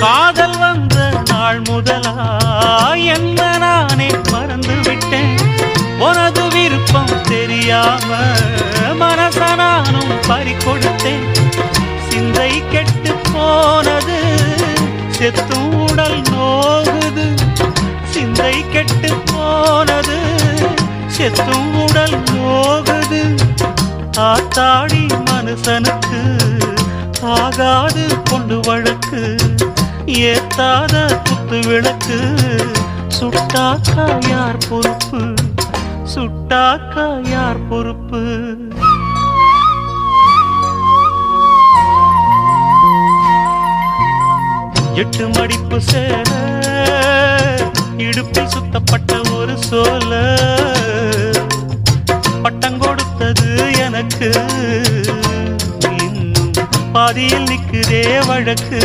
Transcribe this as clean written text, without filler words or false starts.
காதல் வந்த நாள் முதலா என்ன நானே மறந்து விட்டேன். உனது விருப்பம் தெரியாம மனச நானும் பறிகொடுத்தேன். சிந்தை கெட்டு போனது செத்தும் உடல் நோகுது. சிந்தை கெட்டு போனது செத்தும் உடல் நோகுது. ஆத்தாடி மனுஷனுக்கு ஆகாது கொண்டு வழக்கு. ஏத்தாத குத்து விளக்கு சுட்டாக்கா யார் பொறுப்பு? சுட்டாக்கா யார் பொறுப்பு? எட்டு மடிப்பு சேர இடுப்பில் சுத்தப்பட்ட ஒரு சோல பட்டம் கொடுத்தது எனக்கு. இன்னும் பாதியில் நிற்குதே வழக்கு.